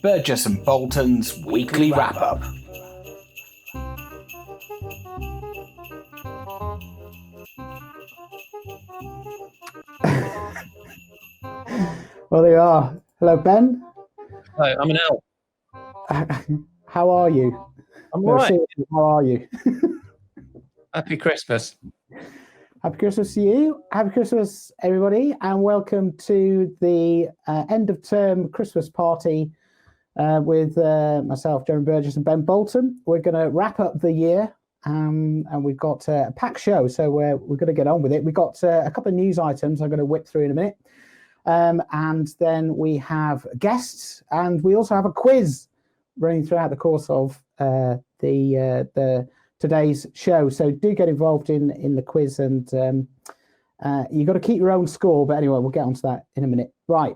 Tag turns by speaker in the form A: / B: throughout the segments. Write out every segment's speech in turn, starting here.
A: Burgess and Bolton's weekly wrap-up.
B: Well, they are. Hello, Ben.
C: Hi, I'm an elf.
B: How are you?
C: I'm all right.
B: Seriously, how are you?
C: Happy Christmas.
B: Happy Christmas to you. Happy Christmas, everybody, and welcome to the end of term Christmas party with myself, Jeremy Burgess, and Ben Bolton. We're going to wrap up the year, and we've got a packed show, so we're going to get on with it. We've got a couple of news items I'm going to whip through in a minute, and then we have guests, and we also have a quiz running throughout the course of the today's show. So do get involved in the quiz, and you've got to keep your own score. But anyway, we'll get onto that in a minute. Right,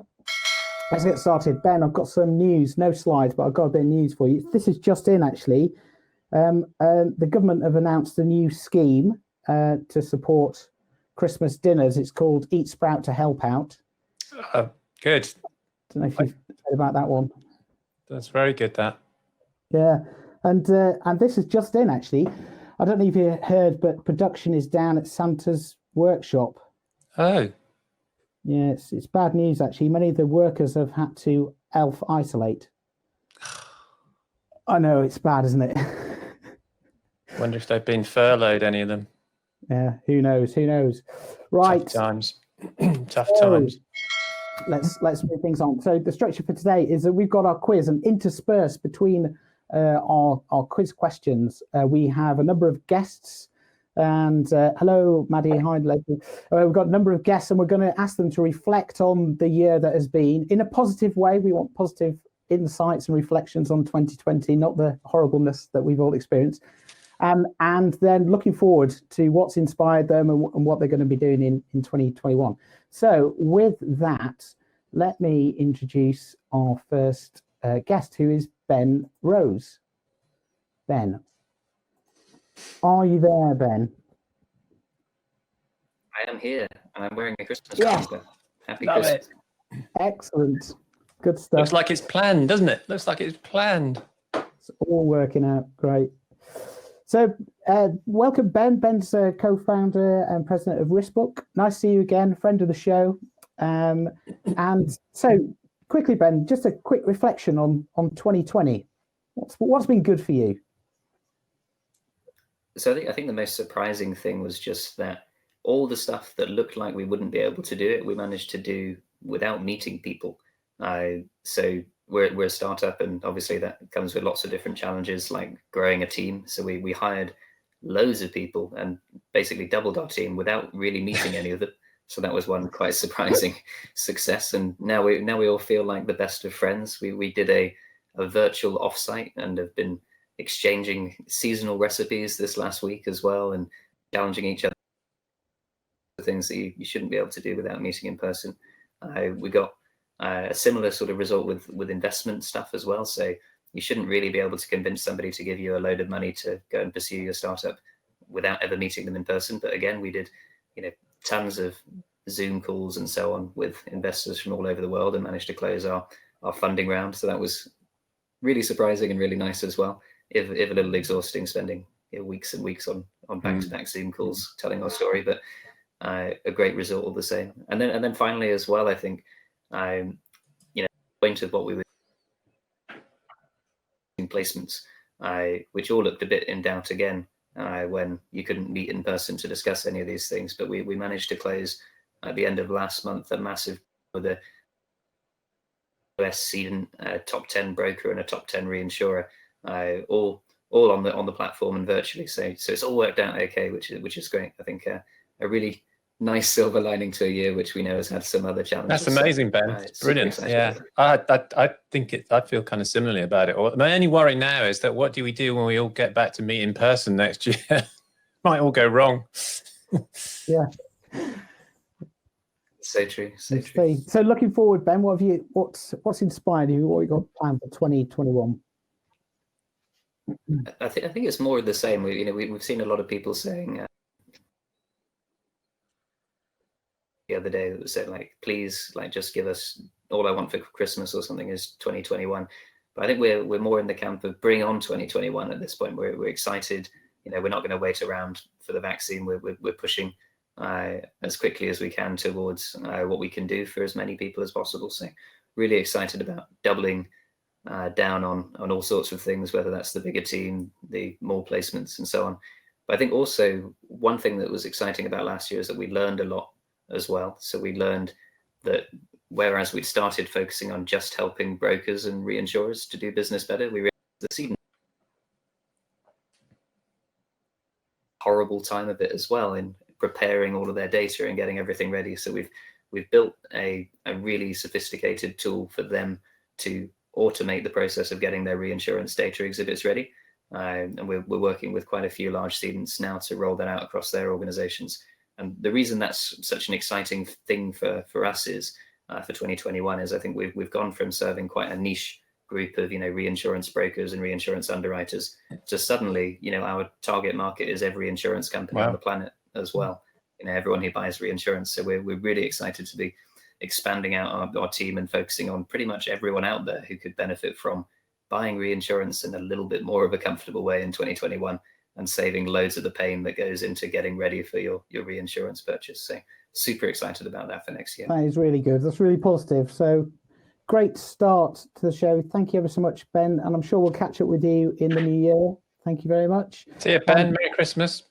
B: let's get started. Ben, I've got some news, no slides, but I've got a bit of news for you. This is just in, actually. The government have announced a new scheme to support Christmas dinners. It's called Eat Sprout to Help Out.
C: Good.
B: Don't know if you've heard about that one.
C: That's very good, that.
B: Yeah, and this is just in, actually. I don't know if you heard, but production is down at Santa's workshop.
C: Oh.
B: Yeah, it's bad news, actually. Many of the workers have had to self-isolate. I know, it's bad, isn't it?
C: Wonder if they've been furloughed, any of them.
B: Yeah, who knows? Who knows? Right.
C: Tough times. Tough times.
B: Let's move things on. So the structure for today is that we've got our quiz, and interspersed between our quiz questions, we have a number of guests. And hello, Maddie. Hi, Leslie. We've got a number of guests, and we're going to ask them to reflect on the year that has been in a positive way. We want positive insights and reflections on 2020, not the horribleness that we've all experienced. And then looking forward to what's inspired them and what they're going to be doing in 2021. So with that, let me introduce our first guest, who is Ben Rose. Ben, are you there, Ben?
D: I am here, and I'm wearing a Christmas
B: Yes.
D: jumper. Happy
C: Love
D: Christmas.
C: it.
B: Excellent. Good stuff.
C: Looks like it's planned, doesn't it? Looks like it's planned.
B: It's all working out great. So welcome, Ben. Ben's co-founder and president of Riskbook. Nice to see you again, friend of the show. And so quickly, Ben, just a quick reflection on 2020. What's been good for you?
D: So I think the most surprising thing was just that all the stuff that looked like we wouldn't be able to do it, we managed to do without meeting people. So we're a startup, and obviously that comes with lots of different challenges, like growing a team. So we hired loads of people and basically doubled our team without really meeting any of them. So that was one quite surprising success. And now we all feel like the best of friends. We did a virtual offsite and have been exchanging seasonal recipes this last week as well, and challenging each other, things that you shouldn't be able to do without meeting in person. We got a similar sort of result with investment stuff as well. So you shouldn't really be able to convince somebody to give you a load of money to go and pursue your startup without ever meeting them in person. But again, we did, tons of Zoom calls and so on with investors from all over the world, and managed to close our funding round. So that was really surprising and really nice as well. If a little exhausting, spending weeks and weeks on back-to-back Zoom calls telling our story, but a great result all the same. And then finally as well, I think, going to what we were in placements, which all looked a bit in doubt again when you couldn't meet in person to discuss any of these things. But we managed to close at the end of last month a massive with a US seed, top 10 broker and a top 10 reinsurer, all on the platform and virtually. So it's all worked out okay, which is great. I think a really nice silver lining to a year which we know has had some other challenges.
C: That's amazing, Ben. It's brilliant. Yeah, I think I feel kind of similarly about it. My only worry now is that what do we do when we all get back to meet in person next year? Might all go wrong.
B: Yeah.
D: So true. So true.
B: So looking forward, Ben, what's inspired you? What you got planned for 2021?
D: I think it's more of the same. We've seen a lot of people saying the other day that said, like, please, like, just give us all I want for Christmas or something is 2021. But I think we're more in the camp of bring on 2021 at this point. We're excited. We're not going to wait around for the vaccine. We're pushing as quickly as we can towards what we can do for as many people as possible. So really excited about doubling down on all sorts of things, whether that's the bigger team, the more placements, and so on. But I think also one thing that was exciting about last year is that we learned a lot as well. So we learned that whereas we'd started focusing on just helping brokers and reinsurers to do business better, we realized the seed horrible time of it as well in preparing all of their data and getting everything ready. So we've built a really sophisticated tool for them to automate the process of getting their reinsurance data exhibits ready. And we're working with quite a few large cedents now to roll that out across their organizations. And the reason that's such an exciting thing for us is for 2021 is I think we've gone from serving quite a niche group of reinsurance brokers and reinsurance underwriters to suddenly our target market is every insurance company on the planet as well. Everyone who buys reinsurance. So we're really excited to be expanding out our team and focusing on pretty much everyone out there who could benefit from buying reinsurance in a little bit more of a comfortable way in 2021 and saving loads of the pain that goes into getting ready for your reinsurance purchase. So super excited about that for next year.
B: That is really good. That's really positive. So great start to the show. Thank you ever so much, Ben. And I'm sure we'll catch up with you in the new year. Thank you very much.
C: See you, Ben. Merry Christmas.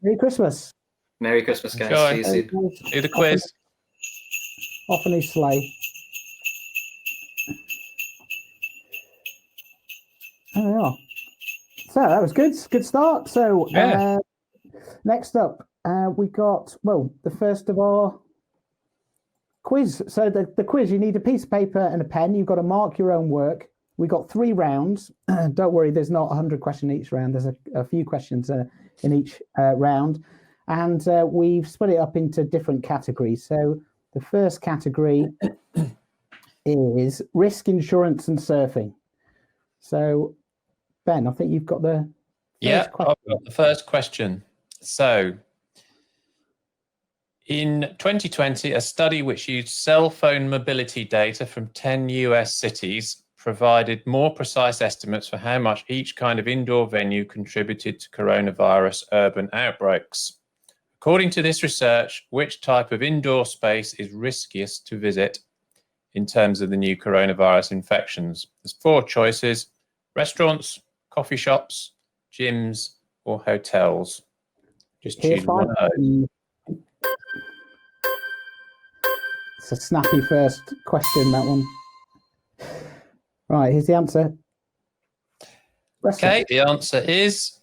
B: Merry Christmas.
D: Merry Christmas, guys.
C: Enjoy.
D: See you soon.
C: Do the quiz.
B: Off on his sleigh. There we are. So that was good. Good start. So next up, we got, the first of our quiz. So the quiz, you need a piece of paper and a pen. You've got to mark your own work. We got 3 rounds. Don't worry, there's not 100 questions each round. There's a few questions in each round. And we've split it up into different categories. So the first category is risk insurance and surfing. So, Ben, I think you've got the
C: first question. I've got the first question. So, in 2020, a study which used cell phone mobility data from 10 US cities provided more precise estimates for how much each kind of indoor venue contributed to coronavirus urban outbreaks. According to this research, which type of indoor space is riskiest to visit in terms of the new coronavirus infections? There's 4 choices: restaurants, coffee shops, gyms, or hotels. Just choose one of those.
B: It's a snappy first question, that one. Right, here's the answer.
C: Okay, the answer is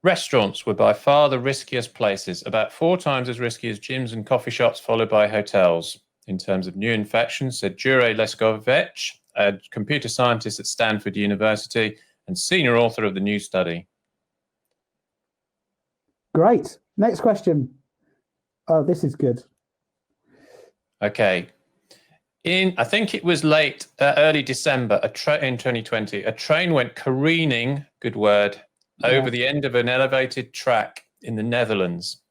C: restaurants were by far the riskiest places, about 4 times as risky as gyms and coffee shops, followed by hotels. In terms of new infections, said Jure Leskovec, a computer scientist at Stanford University and senior author of the new study.
B: Great. Next question. Oh, this is good.
C: Okay. I think it was early December, in 2020, a train went careening, good word, over the end of an elevated track in the Netherlands.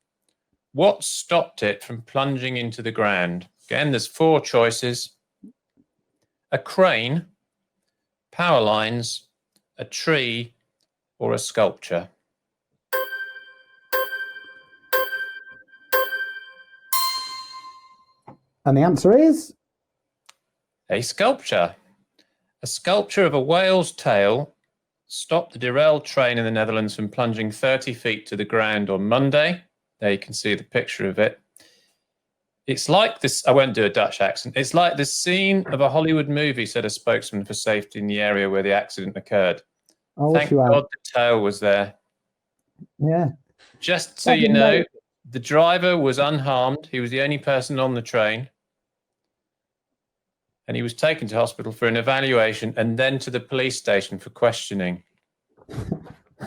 C: What stopped it from plunging into the ground? Again, there's 4 choices: a crane, power lines, a tree, or a sculpture.
B: And the answer is?
C: A sculpture. A sculpture of a whale's tail stopped the derailed train in the Netherlands from plunging 30 feet to the ground on Monday. There you can see the picture of it. It's like this, I won't do a Dutch accent. It's like the scene of a Hollywood movie, said a spokesman for safety in the area where the accident occurred. Thank God the tail was there.
B: Yeah.
C: Just so you know, the driver was unharmed. He was the only person on the train. And he was taken to hospital for an evaluation and then to the police station for questioning.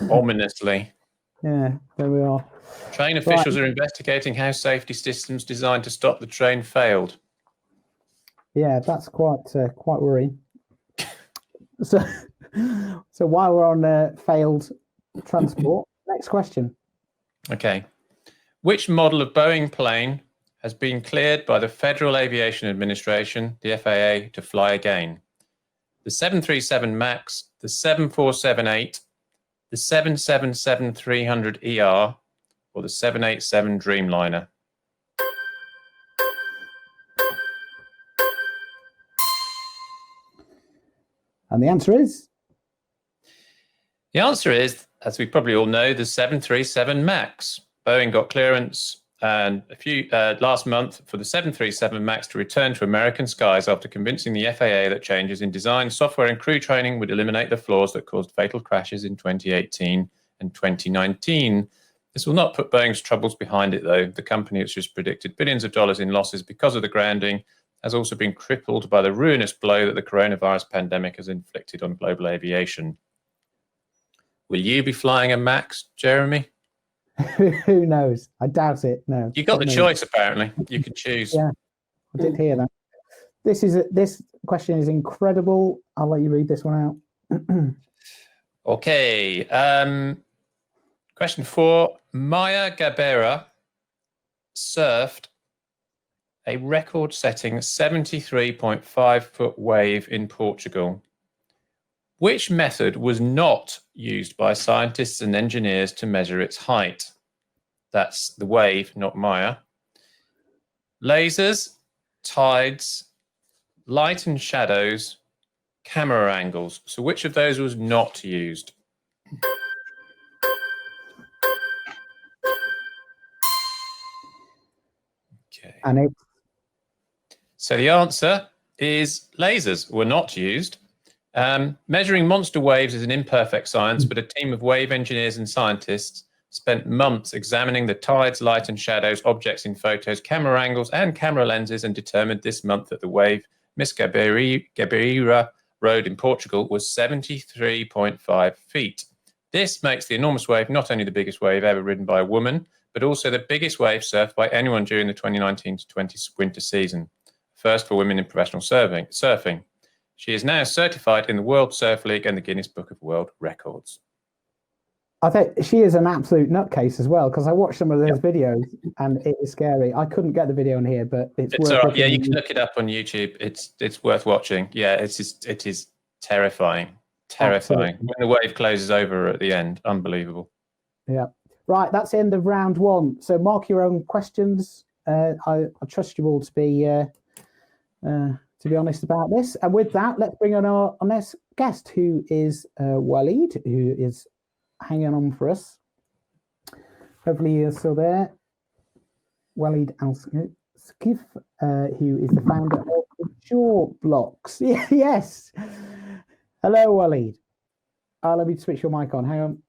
C: Ominously.
B: Yeah, there we are.
C: Train officials are investigating how safety systems designed to stop the train failed.
B: Yeah, that's quite worrying. So while we're on failed transport, next question.
C: Okay. Which model of Boeing plane has been cleared by the Federal Aviation Administration, the FAA, to fly again? The 737 MAX, the 747-8, the 777-300ER, or the 787 Dreamliner?
B: And the answer is?
C: The answer is, as we probably all know, the 737 MAX. Boeing got clearance last month for the 737 MAX to return to American skies after convincing the FAA that changes in design, software, and crew training would eliminate the flaws that caused fatal crashes in 2018 and 2019. This will not put Boeing's troubles behind it, though. The company, which has predicted billions of dollars in losses because of the grounding, has also been crippled by the ruinous blow that the coronavirus pandemic has inflicted on global aviation. Will you be flying a MAX, Jeremy?
B: Who knows? I doubt it. No.
C: You got the choice, apparently. You could choose.
B: Yeah, I did hear that. This question is incredible. I'll let you read this one out.
C: Okay. Question 4. Maya Gabeira surfed a record-setting 73.5-foot wave in Portugal. Which method was not used by scientists and engineers to measure its height? That's the wave, not Maya. Lasers, tides, light and shadows, camera angles. So which of those was not used? Okay.
B: And
C: So the answer is lasers were not used. Measuring monster waves is an imperfect science, but a team of wave engineers and scientists spent months examining the tides, light and shadows, objects in photos, camera angles, and camera lenses, and determined this month that the wave Miss Gabeira rode in Portugal was 73.5 feet. This makes the enormous wave not only the biggest wave ever ridden by a woman, but also the biggest wave surfed by anyone during the 2019-20 winter season. First for women in professional surfing. She is now certified in the World Surf League and the Guinness Book of World Records.
B: I think she is an absolute nutcase as well, because I watched some of those videos and it is scary. I couldn't get the video in here, but it's worth
C: all right. Yeah, you can look it up on YouTube. It's worth watching. Yeah, it is terrifying. Terrifying. Absolutely. When the wave closes over at the end, unbelievable.
B: Yeah. Right, that's the end of round 1. So mark your own questions. I trust you all to be honest about this. And with that, let's bring on our next guest, who is Walid, who is hanging on for us. Hopefully you're still there. Walid Al-Skif, who is the founder of the Jaw Blocks. Yes. Hello, Walid. Let me switch your mic on. Hang on.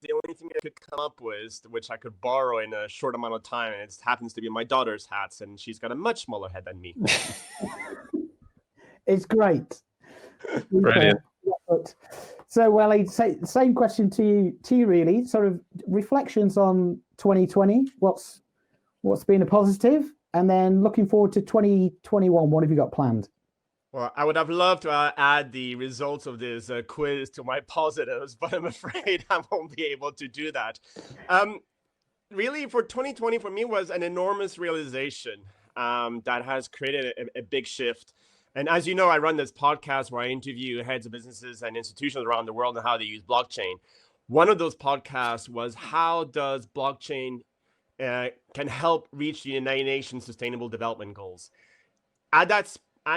E: The only thing I could come up with, which I could borrow in a short amount of time, and it happens to be my daughter's hats, and she's got a much smaller head than me.
B: It's great.
C: Brilliant.
B: So, Walid, same question to you, really. Sort of reflections on 2020. What's been a positive, and then looking forward to 2021. What have you got planned?
E: Well, I would have loved to add the results of this quiz to my positives, but I'm afraid I won't be able to do that. Really, for 2020, for me, was an enormous realization that has created a big shift. And as you know, I run this podcast where I interview heads of businesses and institutions around the world and how they use blockchain. One of those podcasts was how does blockchain can help reach the United Nations Sustainable Development Goals. At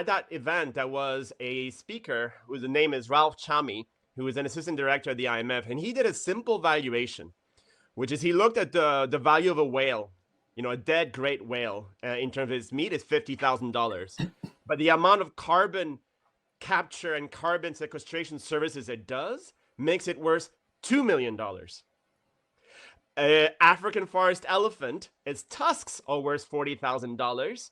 E: that event, there was a speaker whose name is Ralph Chami, who is an assistant director at the IMF, and he did a simple valuation, which is he looked at the value of a whale, a dead great whale, in terms of its meat is $50,000, but the amount of carbon capture and carbon sequestration services it does makes it worth $2 million. African forest elephant, its tusks are worth $40,000.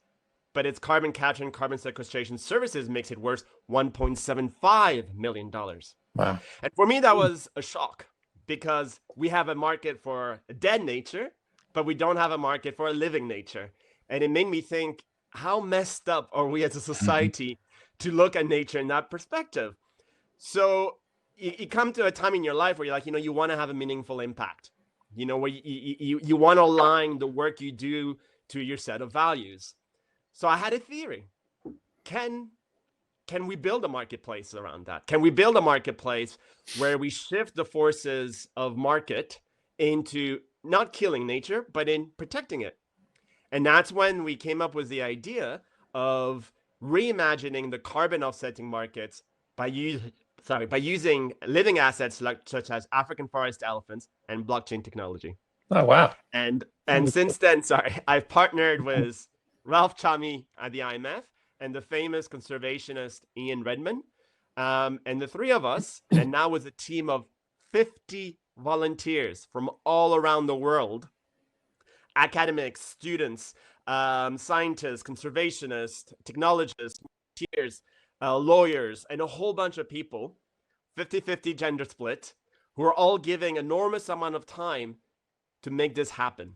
E: But its carbon capture and carbon sequestration services makes it worth $1.75 million.
C: Wow.
E: And for me, that was a shock because we have a market for dead nature, but we don't have a market for a living nature. And it made me think, how messed up are we as a society to look at nature in that perspective? So you come to a time in your life where you're like, you want to have a meaningful impact, where you want to align the work you do to your set of values. So I had a theory. Can we build a marketplace around that? Can we build a marketplace where we shift the forces of market into not killing nature, but in protecting it? And that's when we came up with the idea of reimagining the carbon offsetting markets by using living assets such as African forest elephants and blockchain technology.
C: Oh, wow.
E: And since then, I've partnered with Ralph Chami at the IMF and the famous conservationist Ian Redman, and the three of us, and now with a team of 50 volunteers from all around the world, academics, students, scientists, conservationists, technologists, volunteers, lawyers, and a whole bunch of people, 50-50 gender split, who are all giving enormous amount of time to make this happen.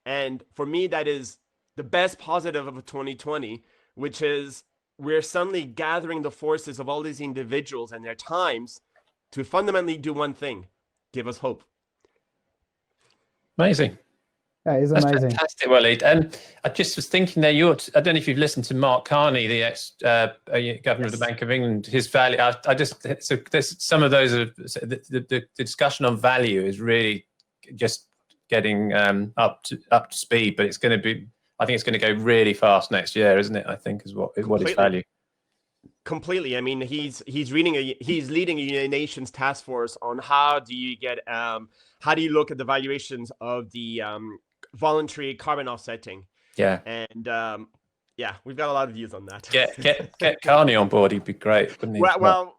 E: And for me, that is the best positive of 2020, which is we're suddenly gathering the forces of all these individuals and their times to fundamentally do one thing: give us hope.
C: Amazing.
B: That is amazing.
C: That's fantastic, Walid. And I just was thinking there, I don't know if you've listened to Mark Carney, the ex-governor of the Bank of England, his value. So there's some of those, the discussion on value is really just getting up to speed, but it's going to be, I think it's going to go really fast next year, isn't it? I think is what is value.
E: Completely. I mean, he's leading a United Nations task force on how do you look at the valuations of the voluntary carbon offsetting. Yeah. And we've got a lot of views on that.
C: Get Carney on board. He'd be great, wouldn't he?
E: Well,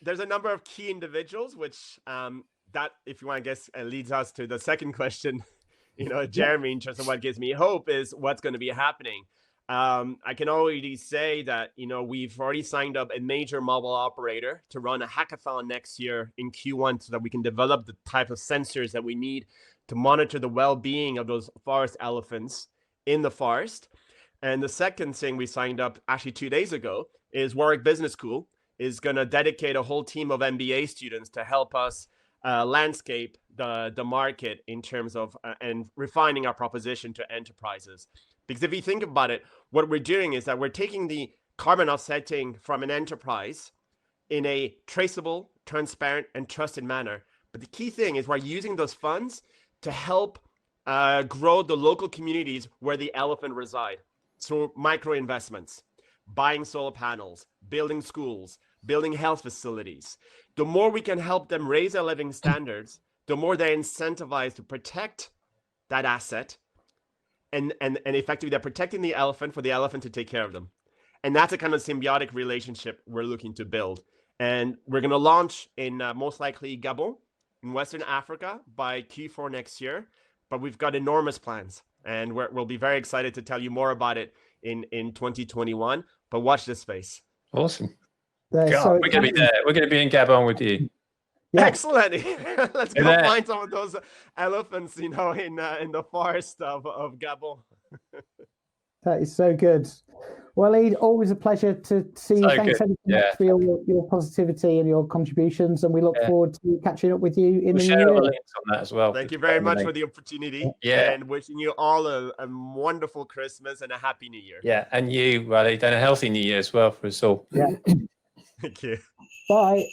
E: there's a number of key individuals, which that, if you want to guess, leads us to the second question. Jeremy, in terms of what gives me hope is what's going to be happening. I can already say that, we've already signed up a major mobile operator to run a hackathon next year in Q1 so that we can develop the type of sensors that we need to monitor the well-being of those forest elephants in the forest. And the second thing we signed up actually 2 days ago is Warwick Business School is going to dedicate a whole team of MBA students to help us landscape the market in terms of and refining our proposition to enterprises. Because if you think about it, what we're doing is that we're taking the carbon offsetting from an enterprise in a traceable, transparent, and trusted manner. But the key thing is we're using those funds to help grow the local communities where the elephant reside. So micro investments, buying solar panels, building schools, building health facilities. The more we can help them raise their living standards, the more they're incentivized to protect that asset. And effectively, they're protecting the elephant for the elephant to take care of them. And that's a kind of symbiotic relationship we're looking to build. And we're going to launch in most likely Gabon in Western Africa by Q4 next year. But we've got enormous plans. And we'll be very excited to tell you more about it in 2021. But watch this space.
C: Awesome.
B: We're
C: going to be there. We're going to be in Gabon with you.
B: Yeah.
E: Excellent. Let's go find some of those elephants, in the forest of Gabon.
B: That is so good. Walid, always a pleasure to see you. Thanks so much for your positivity and your contributions, and we look forward to catching up with you in the new year.
C: All the links on that as well.
E: Thank you very much for the opportunity. Yeah, and wishing you all a wonderful Christmas and a happy New Year.
C: Yeah, and you, Walid, and a healthy New Year as well for us all.
B: Yeah.
E: Thank you.
B: Bye.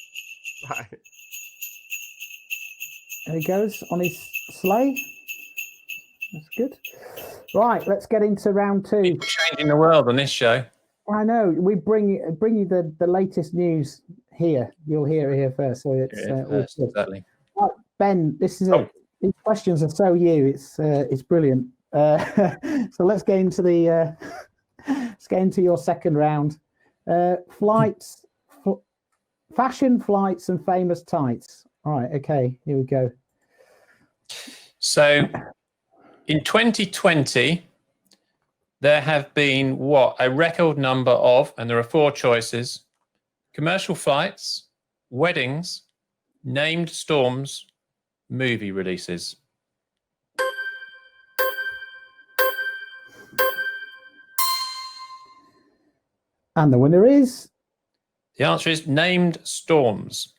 E: Bye.
B: There he goes on his sleigh. That's good. Right, let's get into round two.
C: People changing the world on this show.
B: I know. We bring you the latest news here. You'll hear it here first. So it's
C: exactly.
B: Right, Ben, this is it. These questions are so you. It's brilliant. So let's get into your second round. Flights, fashion, flights, and famous tights. All right. Okay. Here we go.
C: So, in 2020, there have been a record number of, and there are 4 choices: commercial flights, weddings, named storms, movie releases.
B: And the winner is?
C: The answer is named storms.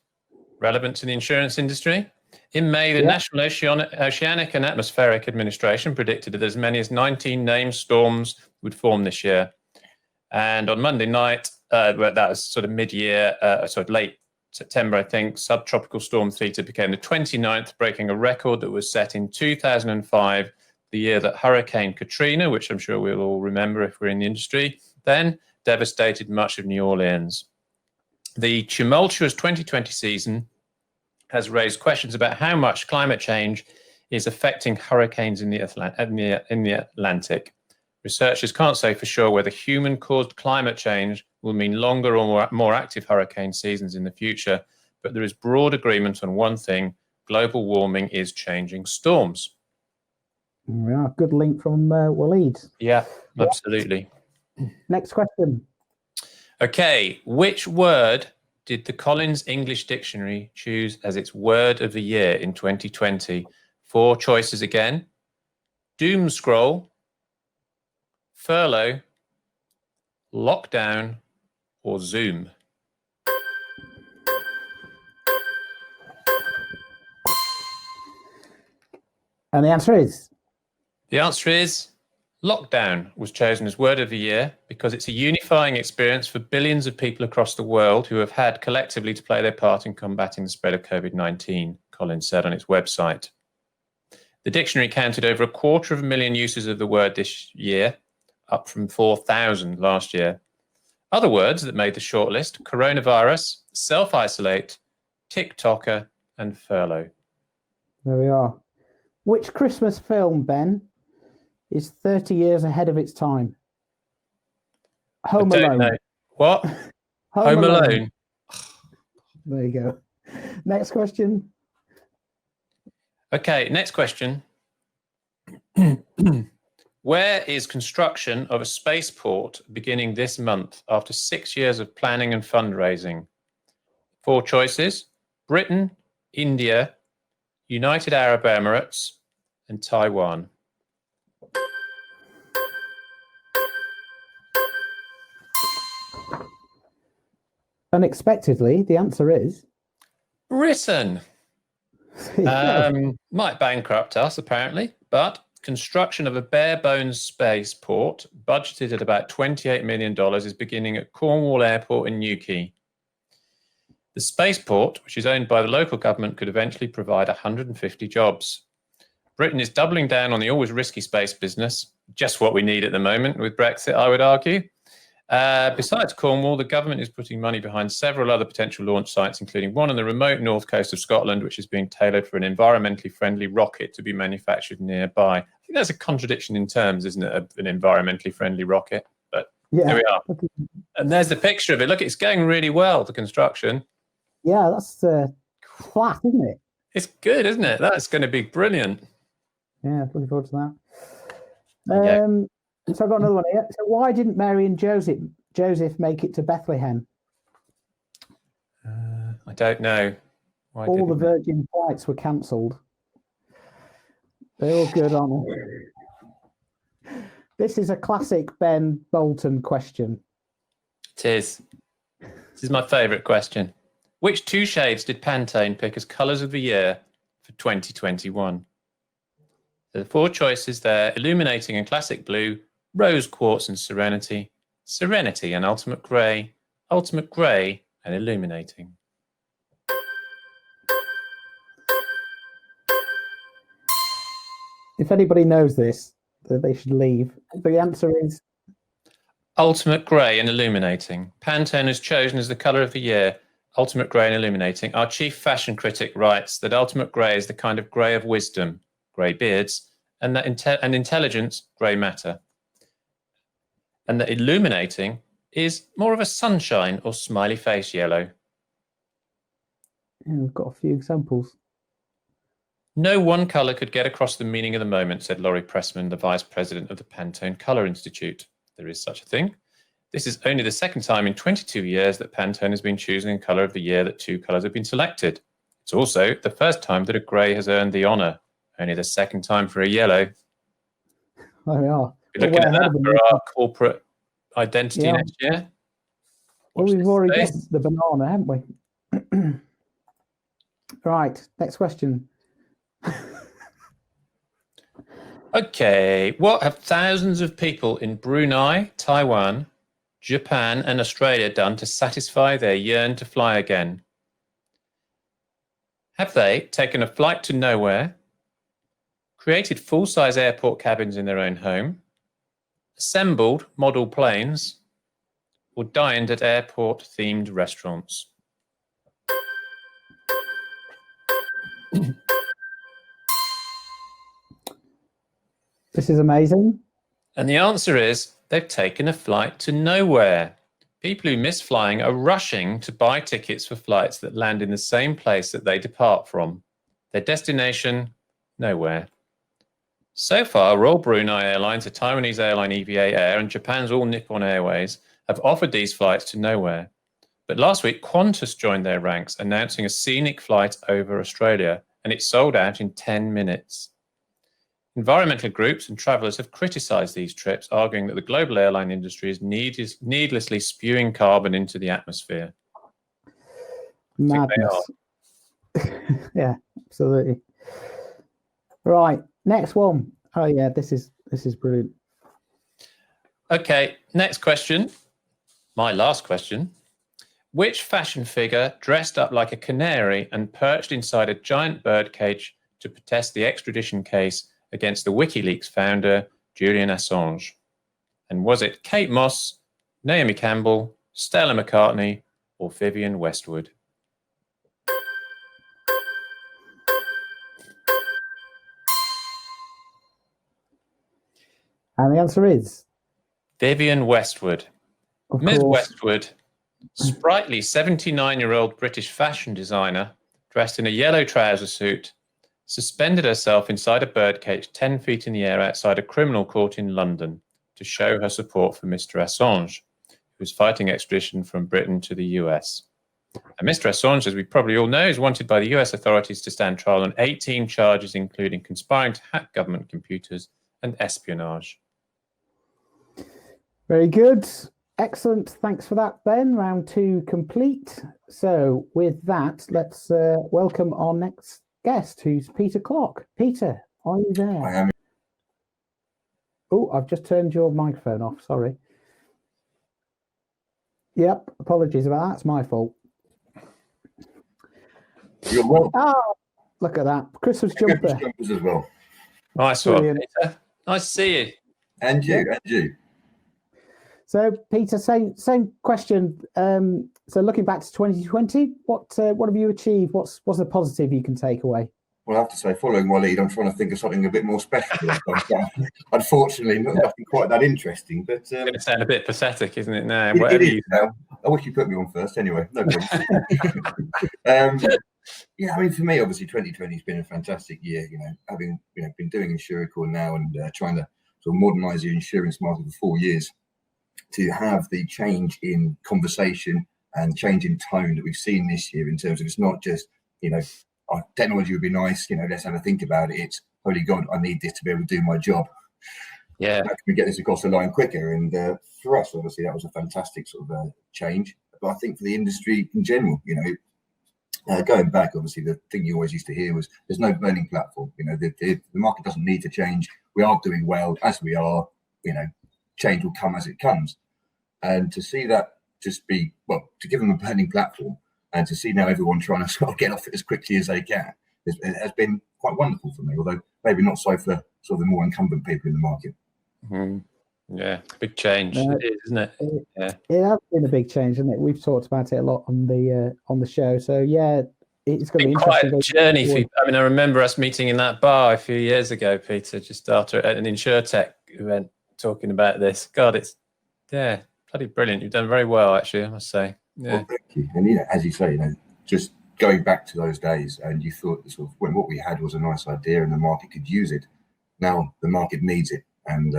C: relevant to the insurance industry. In May, the National Oceanic and Atmospheric Administration predicted that as many as 19 named storms would form this year. And on Monday night, that was sort of mid-year, late September, I think, Subtropical Storm Theta became the 29th, breaking a record that was set in 2005, the year that Hurricane Katrina, which I'm sure we'll all remember if we're in the industry, then devastated much of New Orleans. The tumultuous 2020 season has raised questions about how much climate change is affecting hurricanes in the Atlantic. Researchers can't say for sure whether human-caused climate change will mean longer or more active hurricane seasons in the future, but there is broad agreement on one thing: global warming is changing storms.
B: Yeah, good link from Waleed.
C: Yeah, absolutely.
B: Next question.
C: Okay, which word did the Collins English Dictionary choose as its word of the year in 2020? 4 choices again: doom scroll, furlough, lockdown, or Zoom.
B: And the answer is?
C: The answer is lockdown was chosen as word of the year because it's a unifying experience for billions of people across the world who have had collectively to play their part in combating the spread of COVID-19, Collins said on its website. The dictionary counted over 250,000 uses of the word this year, up from 4,000 last year. Other words that made the shortlist: coronavirus, self-isolate, TikToker, and furlough.
B: There we are. Which Christmas film, Ben, is 30 years ahead of its time? Home Alone.
C: Know. What? Home Alone.
B: There you go. Next question.
C: Okay, next question. Where is construction of a spaceport beginning this month after 6 years of planning and fundraising? 4 choices: Britain, India, United Arab Emirates, and Taiwan.
B: Unexpectedly, the answer is
C: Britain. Might bankrupt us, apparently, but construction of a bare-bones spaceport, budgeted at about $28 million, is beginning at Cornwall Airport in Newquay. The spaceport, which is owned by the local government, could eventually provide 150 jobs. Britain is doubling down on the always risky space business, just what we need at the moment with Brexit, I would argue. Besides Cornwall, the government is putting money behind several other potential launch sites, including one on the remote north coast of Scotland, which is being tailored for an environmentally friendly rocket to be manufactured nearby. I think that's a contradiction in terms, isn't it? An environmentally friendly rocket. But yeah, there we are. And there's the picture of it. Look, it's going really well, the construction.
B: Yeah, that's flat, isn't it?
C: It's good, isn't it? That's going to be brilliant.
B: Yeah, looking forward to that. So I've got another one here. So why didn't Mary and Joseph make it to Bethlehem?
C: I don't know.
B: All the Virgin flights were cancelled. They're all good, aren't they? This is a classic Ben Bolton question.
C: It is. This is my favourite question. Which 2 shades did Pantene pick as colours of the year for 2021? So the 4 choices there: illuminating and classic blue, rose quartz and serenity, serenity and ultimate grey and illuminating.
B: If anybody knows this, they should leave. The answer is
C: ultimate grey and illuminating. Pantene is chosen as the colour of the year. Ultimate grey and illuminating. Our chief fashion critic writes that ultimate grey is the kind of grey of wisdom, grey beards, and that intelligence, grey matter. And that illuminating is more of a sunshine or smiley face yellow.
B: Yeah, we've got a few examples.
C: No one colour could get across the meaning of the moment, said Laurie Pressman, the vice president of the Pantone Colour Institute. There is such a thing. This is only the second time in 22 years that Pantone has been choosing a colour of the year that 2 colours have been selected. It's also the first time that a grey has earned the honour, only the second time for a yellow.
B: There we are.
C: We're looking at that for our corporate identity next year.
B: Well, we've already got the banana, haven't we? Right, next question.
C: Okay, what have thousands of people in Brunei, Taiwan, Japan, and Australia done to satisfy their yearn to fly again? Have they taken a flight to nowhere, created full-size airport cabins in their own home, assembled model planes, or dined at airport-themed restaurants?
B: This is amazing.
C: And the answer is they've taken a flight to nowhere. People who miss flying are rushing to buy tickets for flights that land in the same place that they depart from. Their destination, nowhere. So far, Royal Brunei Airlines, the Taiwanese airline EVA Air, and Japan's All Nippon Airways have offered these flights to nowhere. But last week, Qantas joined their ranks, announcing a scenic flight over Australia, and it sold out in 10 minutes. Environmental groups and travellers have criticised these trips, arguing that the global airline industry is needlessly spewing carbon into the atmosphere.
B: Madness. Yeah, absolutely. Right, next one. Oh yeah, this is brilliant.
C: Okay, next question. My last question. Which fashion figure dressed up like a canary and perched inside a giant bird cage to protest the extradition case against the WikiLeaks founder, Julian Assange? And was it Kate Moss, Naomi Campbell, Stella McCartney, or Vivienne Westwood?
B: And the answer is
C: Vivienne Westwood.
B: of
C: Ms.
B: course.
C: Westwood, sprightly 79-year-old British fashion designer, dressed in a yellow trouser suit, suspended herself inside a birdcage 10 feet in the air outside a criminal court in London to show her support for Mr. Assange, who is fighting extradition from Britain to the US. And Mr. Assange, as we probably all know, is wanted by the US authorities to stand trial on 18 charges, including conspiring to hack government computers and espionage.
B: Very good. Excellent. Thanks for that, Ben. Round 2 complete. So with that, let's welcome our next guest, who's Peter Clark. Peter, are you there?
F: I am.
B: Oh, I've just turned your microphone off. Sorry. Yep. Apologies about that. It's my fault.
F: You're welcome.
B: Oh, look at that. Christmas
F: Christmas
B: jumper.
F: jumpers as well.
C: Nice one,
B: Brilliant.
C: Peter. Nice to see you.
F: And you.
B: So, Peter, same question. So, looking back to 2020, what have you achieved? What's the positive you can take away?
F: Well, I have to say, following my lead, I'm trying to think of something a bit more special. Unfortunately, nothing quite that interesting. But
C: It's going to sound a bit pathetic, isn't it now?
F: it is now. I wish you put me on first. Anyway, no problem. Yeah, I mean, for me, obviously, 2020 has been a fantastic year. Having been doing Insuricor now and trying to sort of modernise the insurance market for 4 years, to have the change in conversation and change in tone that we've seen this year, in terms of it's not just technology would be nice, let's have a think about it. It's, holy God, I need this to be able to do my job.
C: Yeah.
F: How can we get this across the line quicker? And for us, obviously, that was a fantastic sort of change. But I think for the industry in general, going back, obviously, the thing you always used to hear was there's no burning platform. The market doesn't need to change. We are doing well as we are. Change will come as it comes. And to see that just be, to give them a burning platform, and to see now everyone trying to sort of get off it as quickly as they can, it has been quite wonderful for me, although maybe not so for sort of the more incumbent people in the market.
C: Mm-hmm. Yeah, big change, it is, isn't it? Yeah,
B: it has been a big change, isn't it? We've talked about it a lot on the show. So yeah, it's going to be
C: quite
B: interesting.
C: a journey for you. I mean, I remember us meeting in that bar a few years ago, Peter, just after an InsurTech event, talking about this. God, it's bloody brilliant. You've done very well, actually, I must say. Yeah.
F: Well, thank you. And as you say, just going back to those days, and you thought sort of when what we had was a nice idea and the market could use it. Now the market needs it, and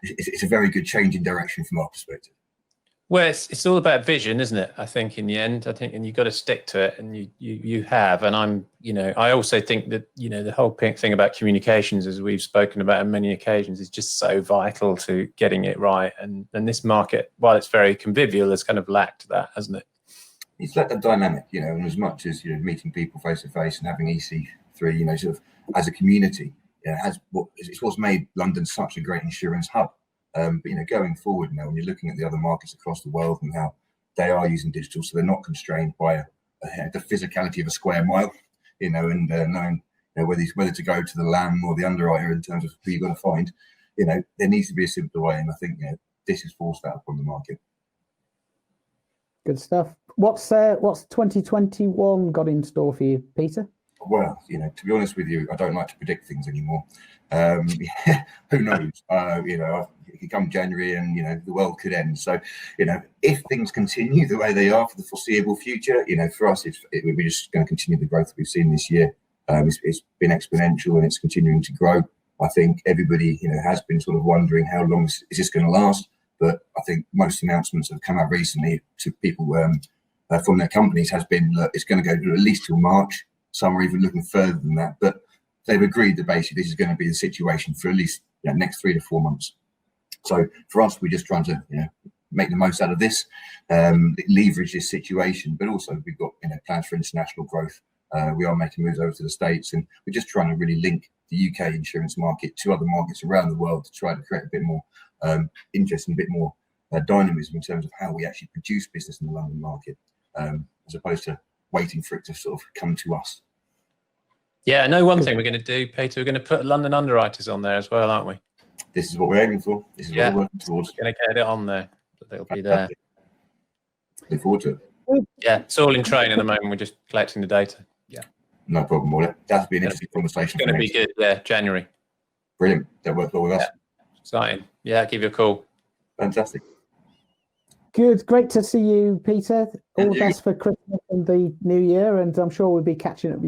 F: it's a very good change in direction from our perspective.
C: Well, it's all about vision, isn't it? I think in the end, and you've got to stick to it, and you have. And I also think that the whole thing about communications, as we've spoken about on many occasions, is just so vital to getting it right. And this market, while it's very convivial, has kind of lacked that, hasn't it?
F: it's like a dynamic, and as much as meeting people face to face and having EC3, sort of as a community, it's what's made London such a great insurance hub. But going forward now, when you're looking at the other markets across the world and how they are using digital, so they're not constrained by the physicality of a square mile, and knowing whether to go to the lamb or the underwriter in terms of who you're going to find, there needs to be a simpler way, and I think this has forced that upon the market.
B: Good stuff. What's 2021 got in store for you, Peter?
F: Well, to be honest with you, I don't like to predict things anymore. Who knows? It could come January and the world could end. So, if things continue the way they are for the foreseeable future, for us, we're just going to continue the growth we've seen this year. It's been exponential and it's continuing to grow. I think everybody, has been sort of wondering how long is this going to last. But I think most announcements have come out recently to people from their companies has been, look, it's going to go at least till March. Some are even looking further than that, but they've agreed that basically this is going to be the situation for at least next 3 to 4 months. So for us, we're just trying to make the most out of this, leverage this situation, but also we've got plans for international growth. We are making moves over to the States, and we're just trying to really link the UK insurance market to other markets around the world to try to create a bit more interest and a bit more dynamism in terms of how we actually produce business in the London market, as opposed to waiting for it to sort of come to us.
C: Yeah, I know one thing we're going to do, Peter. We're going to put London underwriters on there as well, aren't we?
F: This is what we're aiming for. This is what we're working towards.
C: We're going to get it on there. They'll be there.
F: Look forward to it.
C: Yeah, it's all in train at the moment. We're just collecting the data. Yeah.
F: No problem. Well, that'll be an interesting conversation.
C: It's going to be good. Yeah, January.
F: Brilliant. That worked well with us.
C: Exciting. Yeah, I'll give you a call.
F: Fantastic.
B: Good. Great to see you, Peter. All the best for Christmas and the New Year, and I'm sure we'll be catching up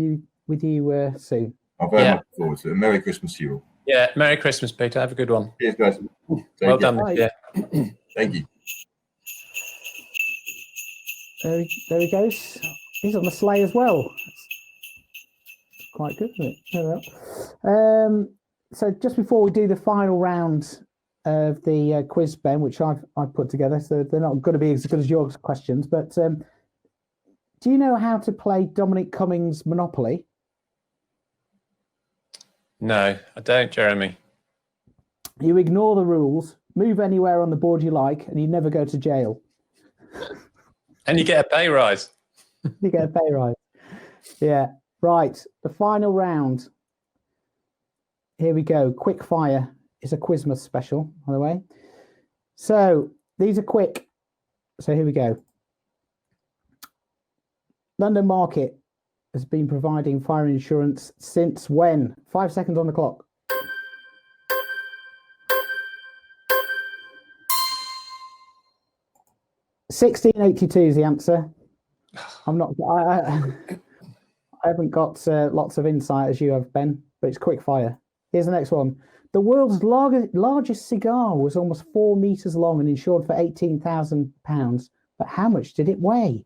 B: with you soon.
F: I'm very much looking forward to it. Merry Christmas to you all.
C: Yeah, Merry Christmas, Peter. Have a good one.
F: Cheers, guys.
C: Well done. Yeah.
F: Thank you.
B: There he goes. He's on the sleigh as well. It's quite good, isn't it? There we are. So just before we do the final round of the quiz, Ben, which I've put together, so they're not going to be as good as your questions, but do you know how to play Dominic Cummings' Monopoly?
C: No, I don't, Jeremy.
B: You ignore the rules, move anywhere on the board you like, and you never go to jail.
C: And you get a pay rise.
B: You get a pay rise. Yeah. Right. The final round. Here we go. Quick fire. It's a Quizmas special, by the way. So these are quick. So here we go. London Market has been providing fire insurance since when? 5 seconds on the clock. $1682 is the answer. I'm not. I haven't got lots of insight as you have, Ben, but it's quick fire. Here's the next one. The world's largest cigar was almost 4 meters long and insured for £18,000. But how much did it weigh?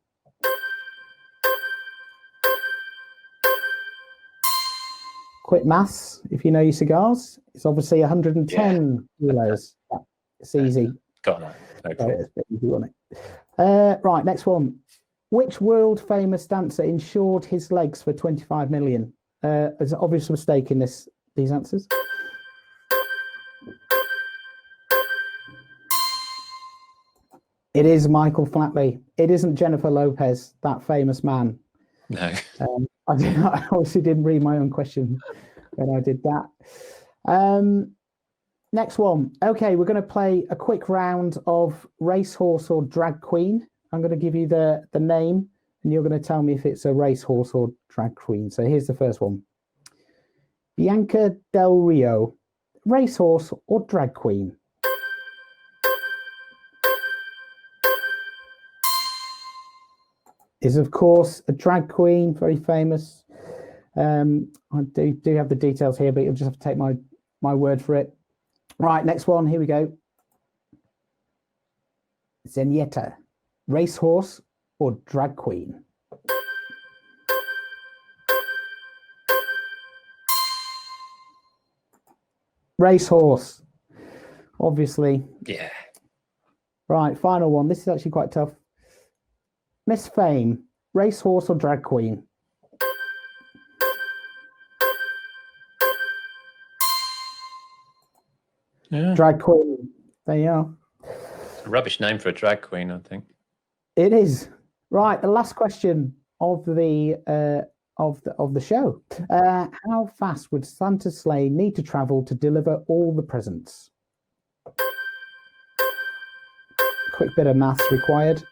B: Quick maths, if you know your cigars. It's obviously 110 kilos. Yeah, it's easy.
C: Got that. Okay.
B: It's a bit easy, wasn't it? Right, next one. Which world famous dancer insured his legs for 25 million? There's an obvious mistake in these answers. It is Michael Flatley. It isn't Jennifer Lopez, that famous man.
C: No.
B: I obviously didn't read my own question when I did that. Next one. Okay, we're going to play a quick round of racehorse or drag queen. I'm going to give you the name, and you're going to tell me if it's a racehorse or drag queen. So here's the first one. Bianca Del Rio, racehorse or drag queen? Is of course a drag queen, very famous. I do have the details here, but you'll just have to take my word for it. Right, next one. Here we go. Zenyatta, racehorse or drag queen? Racehorse, obviously.
C: Yeah.
B: Right, final one. This is actually quite tough. Miss Fame, racehorse or drag queen?
C: Yeah.
B: Drag queen. There you are.
C: Rubbish name for a drag queen, I think.
B: It is. Right, the last question of the show. How fast would Santa's sleigh need to travel to deliver all the presents? Quick bit of maths required.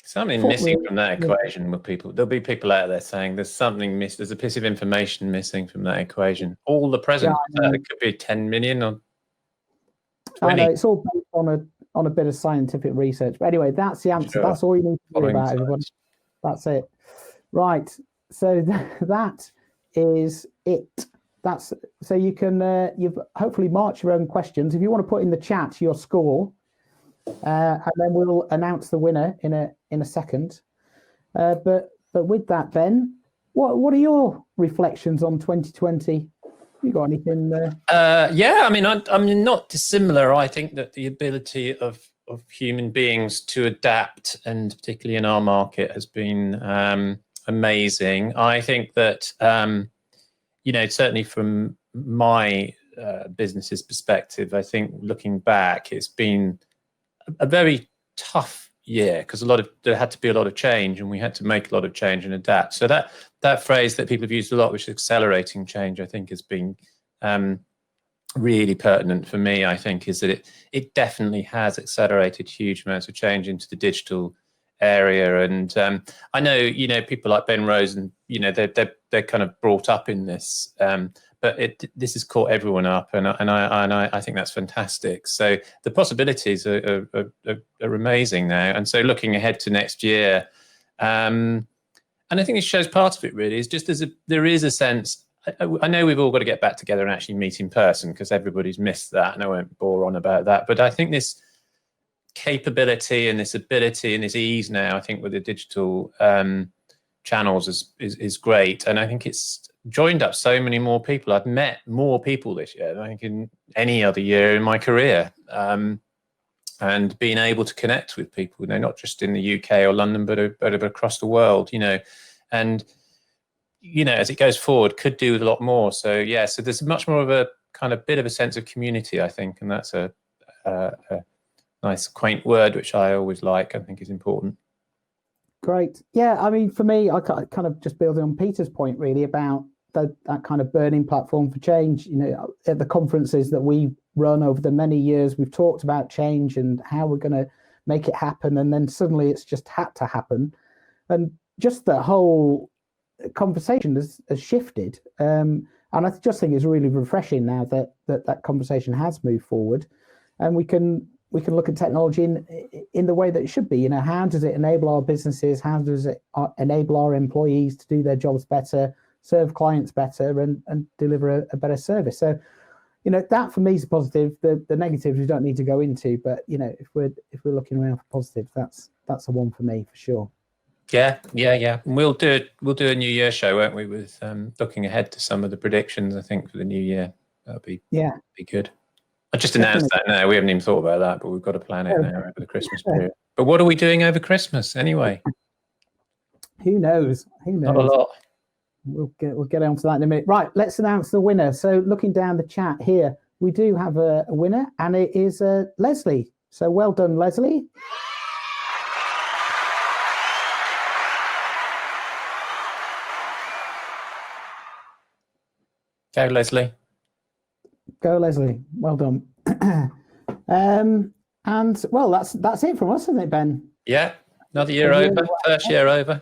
C: Something missing from that equation. With people, there'll be people out there saying there's something missed. There's a piece of information missing from that equation. All the presents. It could be 10 million or 20.
B: I know it's all based on a bit of scientific research. But anyway, that's the answer. Sure. That's all you need to know about, everybody. That's it. Right. So that is it. That's so you can you've hopefully marked your own questions. If you want to put in the chat your score, and then we'll announce the winner in a second. But with that, Ben, what are your reflections on 2020? You got anything there?
C: Yeah, I mean, I'm not dissimilar. I think that the ability of human beings to adapt, and particularly in our market, has been amazing. I think that, certainly from my business's perspective, I think looking back, it's been a very tough year because there had to be a lot of change, and we had to make a lot of change and adapt. So that phrase that people have used a lot, which is accelerating change, I think has been really pertinent for me. I think is that it definitely has accelerated huge amounts of change into the digital area. And I know people like Ben Rose, and they're kind of brought up in this, but this has caught everyone up, and I think that's fantastic. So the possibilities are amazing now. And so looking ahead to next year, and I think this shows part of it really is just there is a sense. I know we've all got to get back together and actually meet in person because everybody's missed that, and I won't bore on about that. But I think this capability and this ability and this ease now, I think with the digital channels is great. And I think it's joined up so many more people. I've met more people this year than I think in any other year in my career. And being able to connect with people, not just in the UK or London, but across the world, and as it goes forward, could do with a lot more. So yeah, so there's much more of a kind of bit of a sense of community, I think, and that's a nice quaint word which I always like. I think is important.
B: Great. Yeah, I mean, for me, I kind of just building on Peter's point really about that kind of burning platform for change. At the conferences that we run over the many years, we've talked about change and how we're going to make it happen, and then suddenly it's just had to happen, and just the whole conversation has shifted. And I just think it's really refreshing now that conversation has moved forward, and we can look at technology in the way that it should be. How does it enable our businesses? How does it enable our employees to do their jobs better, serve clients better, and deliver a better service? So, that for me is positive. The negatives we don't need to go into, but if we're looking around for positives, that's the one for me for sure.
C: Yeah. We'll do a New Year show, won't we? With looking ahead to some of the predictions, I think, for the new year. That'll be good. I just announced that now. We haven't even thought about that, but we've got to plan it now over the Christmas period. But what are we doing over Christmas anyway?
B: Who knows?
C: Not a lot.
B: We'll get on to that in a minute. Right, let's announce the winner. So looking down the chat here, we do have a winner, and it is Leslie. So well done, Leslie.
C: Go, Leslie.
B: Go, Leslie. Well done. And well, that's it from us, isn't it, Ben?
C: Yeah. Another year over. First year over.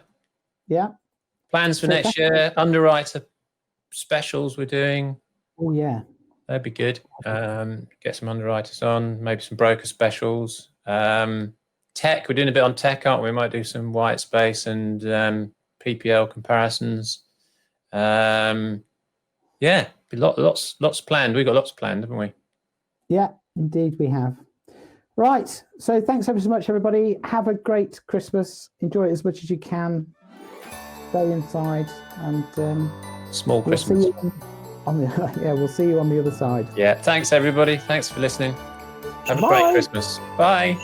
B: Yeah.
C: Plans for next year. Underwriter specials we're doing.
B: Oh yeah.
C: That'd be good. Get some underwriters on. Maybe some broker specials. Tech. We're doing a bit on tech, aren't we? We might do some white space and PPL comparisons. Yeah, lots planned. We've got lots planned, haven't we?
B: Yeah, indeed we have. Right. So thanks ever so much, everybody. Have a great Christmas. Enjoy it as much as you can. Stay inside, and
C: small Christmas.
B: We'll see you on the other side.
C: Yeah. Thanks, everybody. Thanks for listening. Have a great Christmas. Bye.